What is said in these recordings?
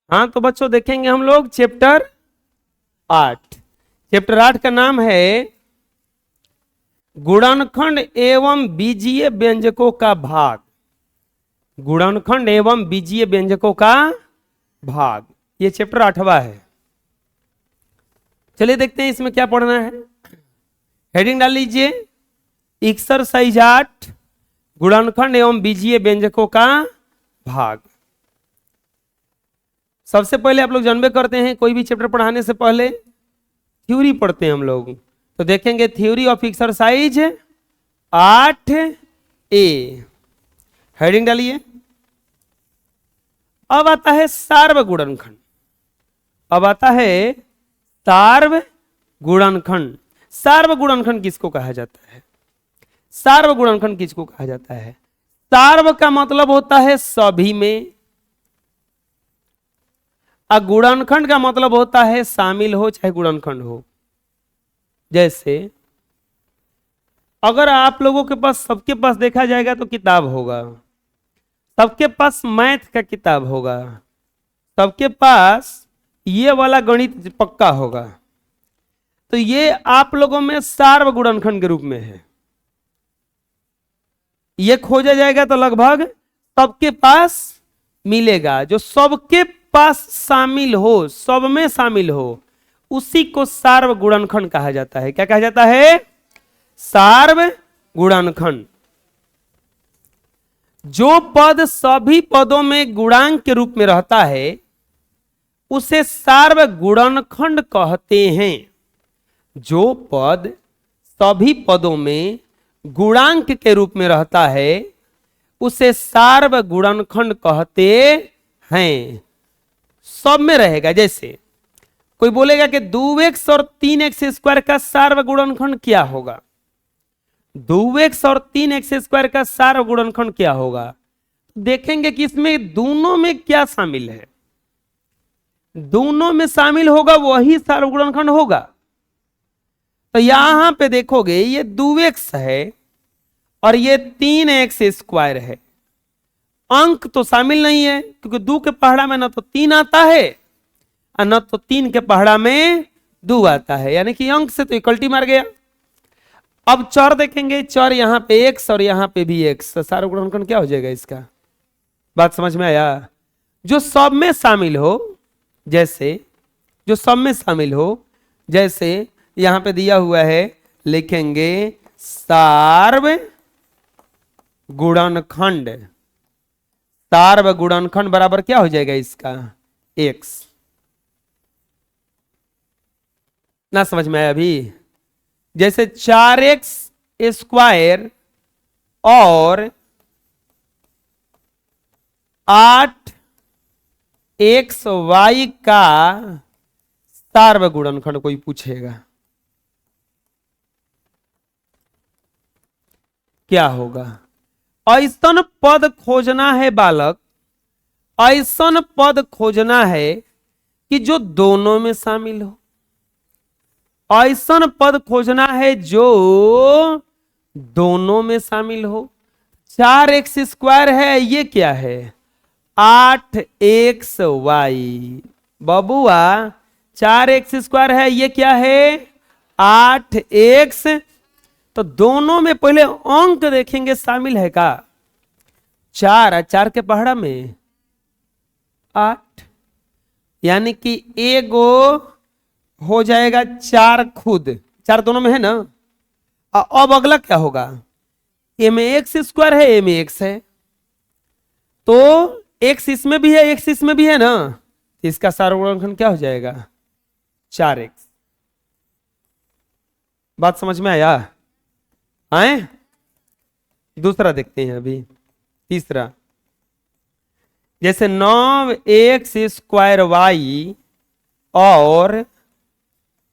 हाँ तो बच्चों देखेंगे हम लोग चैप्टर 8। चैप्टर 8 का नाम है गुणनखंड एवं बीजीय व्यंजकों का भाग। गुणनखंड एवं बीजीय व्यंजकों का भाग, ये चैप्टर 8वां है। चलिए देखते हैं इसमें क्या पढ़ना है। हेडिंग डाल लीजिए, एक्सरसाइज 8 गुणनखंड एवं बीजीय व्यंजकों का भाग। सबसे पहले आप लोग जानबे करते हैं कोई भी चैप्टर पढ़ाने से पहले थ्योरी पढ़ते हैं हम लोग। तो देखेंगे theory of exercise 8A। Heading डालिए। अब आता है सार्वगुणनखंड। अब आता है सार्वगुणनखंड। सार्वगुणनखंड किसको कहा जाता है? सार्वगुणनखंड किसको कहा जाता है? सार्व का मतलब होता है सभी में, गुणनखंड का मतलब होता है शामिल हो चाहे गुणनखंड हो। जैसे अगर आप लोगों के पास, सबके पास देखा जाएगा तो किताब होगा, सबके पास मैथ का किताब होगा, सबके पास ये वाला गणित पक्का होगा, तो ये आप लोगों में सार्वगुणनखंड के रूप में है। ये खोजा जाएगा तो लगभग सबके पास मिलेगा। जो सबके पास शामिल हो, सब में शामिल हो, उसी को सार्वगुणनखंड कहा जाता है। क्या कहा जाता है? सार्वगुणनखंड। जो पद सभी पदों में गुणांक के रूप में रहता है उसे सार्वगुणनखंड कहते हैं। जो पद सभी पदों में गुणांक के रूप में रहता है उसे सार्वगुणनखंड कहते हैं। सब में रहेगा। जैसे कोई बोलेगा कि 2x और 3x स्क्वायर का सार्वगुणनखंड क्या होगा? 2x और 3x स्क्वायर का सार्वगुणनखंड क्या होगा? देखेंगे कि इसमें दोनों में क्या शामिल है। दोनों में शामिल होगा वही सार्वगुणनखंड होगा। तो यहां पे देखोगे ये 2x है और ये 3x स्क्वायर है। अंक तो शामिल नहीं है क्योंकि 2 के पहाड़ा में ना तो 3 आता है और न तो 3 के पहाड़ा में 2 आता है, यानी कि अंक से तो इक्वलिटी मार गया। अब चर देखेंगे, चर यहां पे x और यहां पे भी x, तो सार्वगुणनखंड क्या हो जाएगा इसका? बात समझ में आया? जो सब में शामिल हो, जैसे जो सब में शामिल हो, जैसे यहां पे दिया हुआ है, लिखेंगे सार्वगुणनखंड। सार्वगुणनखंड बराबर क्या हो जाएगा इसका? x। ना समझ में आया अभी? जैसे 4x स्क्वायर और 8xy का सार्वगुणनखंड कोई पूछेगा क्या होगा? ऐसन पद खोजना है बालक, ऐसन पद खोजना है कि जो दोनों में शामिल हो। ऐसन पद खोजना है जो दोनों में शामिल हो। 4x स्क्वायर है, ये क्या है? 8xy। बबुआ 4x स्क्वायर है, ये क्या है? 8x। तो दोनों में पहले अंक देखेंगे शामिल है का? 4 4 के पहाड़ा में 8, यानी कि एगो हो जाएगा 4 खुद, 4 दोनों में है ना। अब अगला क्या होगा? ए में x स्क्वायर है, ए में x है, तो x इसमें भी है, x इसमें भी है ना, तो इसका सार्वगुणनखंड क्या हो जाएगा? 4x। बात समझ में आया? आए? दूसरा देखते हैं अभी, तीसरा। जैसे 9x स्क्वायर y और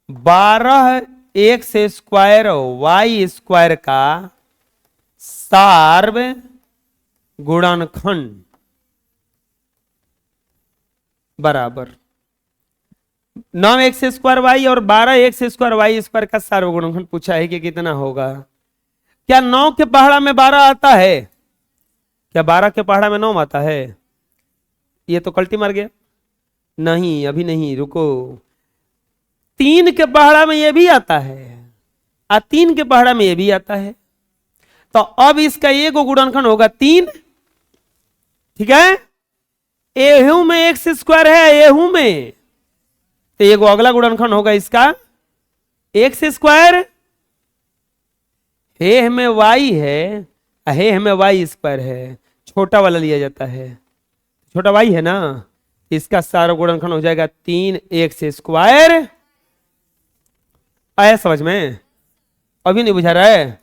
12x स्क्वायर y स्क्वायर का सार्वगुणनखंड बराबर 9x स्क्वायर y और 12x स्क्वायर y स्क्वायर का सार्वगुणनखंड पूछा है कि कितना होगा। क्या 9 के पहाड़ा में 12 आता है? क्या 12 के पहाड़ा में 9 आता है? ये तो कल्टी मार गया। नहीं अभी नहीं, रुको। 3 के पहाड़ा में ये भी आता है और 3 के पहाड़ा में ये भी आता है, तो अब इसका एगो गुणनखंड होगा 3। ठीक है, एहू में एक्स स्क्वायर है, एहू में, तो एगो अगला गुणनखंड होगा इसका एक्स स्क्वायर। हे में वाई है, हे में वाई स्क्वायर है, छोटा वाला लिया जाता है, छोटा वाई है ना, इसका सारा गुणनखंड हो जाएगा 3 एक्स स्क्वायर। आया समझ में? अभी नहीं बुझा रहा है?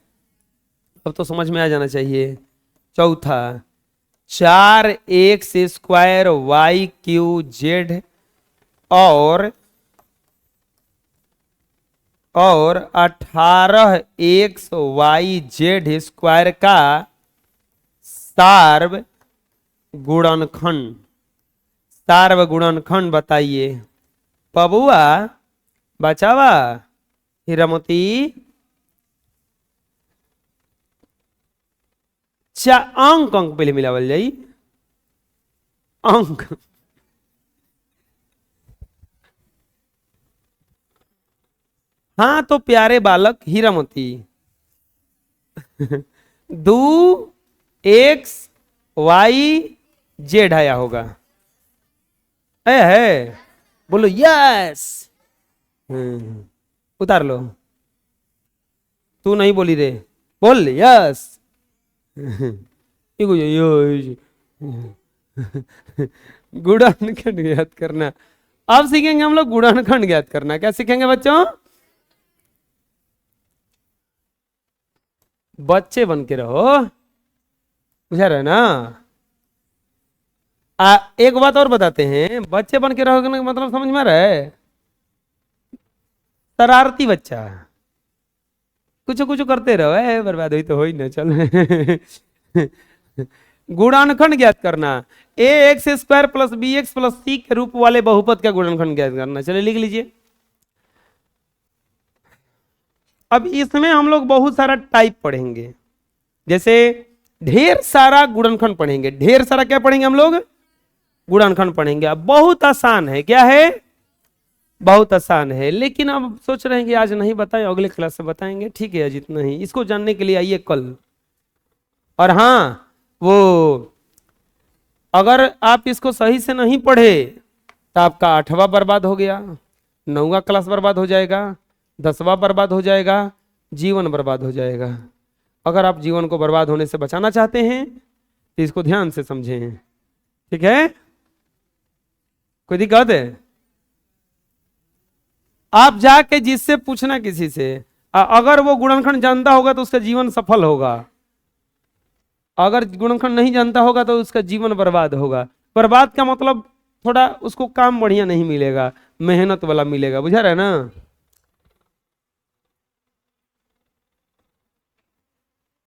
अब तो समझ में आ जाना चाहिए। चौथा, 4 x square y q z और 18 एक्स वाई जेड स्क्वायर का सार्व गुणनखंड, सार्व गुणनखंड बताइए। पबुआ, बचावा, हीरामती, अंक अंक पहले मिलावल जाई, अंक। हाँ तो प्यारे बालक हीरामती, 2 एक्स वाई जेड आया होगा, है बोलो यस। उतार लो, तू नहीं बोली रे, बोल यस। गुणनखंड ज्ञात करना। अब सीखेंगे हम लोग गुणनखंड ज्ञात करना। क्या सीखेंगे बच्चों? बच्चे बन के रहो, बुझा रहे ना? एक बात और बताते हैं, बच्चे बन के रहोगे ना मतलब समझ में आ रहा है? शरारती बच्चा, कुछ कुछ करते रहो, है बर्बाद हुई तो हो ही ना, चल। गुणनखंड ज्ञात करना, A X square plus B X plus C के रूप वाले बहुपद का गुणनखंड ज्ञात करना। चलिए लिख लीजिए। अब इसमें हम लोग बहुत सारा टाइप पढ़ेंगे, जैसे ढेर सारा गुणनखंड पढ़ेंगे। ढेर सारा क्या पढ़ेंगे हम लोग? गुणनखंड पढ़ेंगे। अब बहुत आसान है, क्या है? बहुत आसान है, लेकिन अब सोच रहे हैं कि आज नहीं बताएं, अगले क्लास से बताएंगे। ठीक है, जितना ही इसको जानने के लिए आइए कल। और हाँ, वो अगर आप इसको सही से नहीं पढ़े तो आपका 8वां बर्बाद हो गया, 9वां क्लास बर्बाद हो जाएगा, 10वां बर्बाद हो जाएगा, जीवन बर्बाद हो जाएगा। अगर आप जीवन को बर्बाद होने से बचाना चाहते हैं तो इसको ध्यान से समझें। ठीक है? कोई दिक्कत है? आप जाके जिससे पूछना किसी से, अगर वो गुणनखंड जानता होगा तो उसका जीवन सफल होगा, अगर गुणनखंड नहीं जानता होगा तो उसका जीवन बर्बाद होगा। बर्बाद का मतलब थोड़ा उसको काम बढ़िया नहीं मिलेगा, मेहनत वाला मिलेगा। बुझा रहे ना?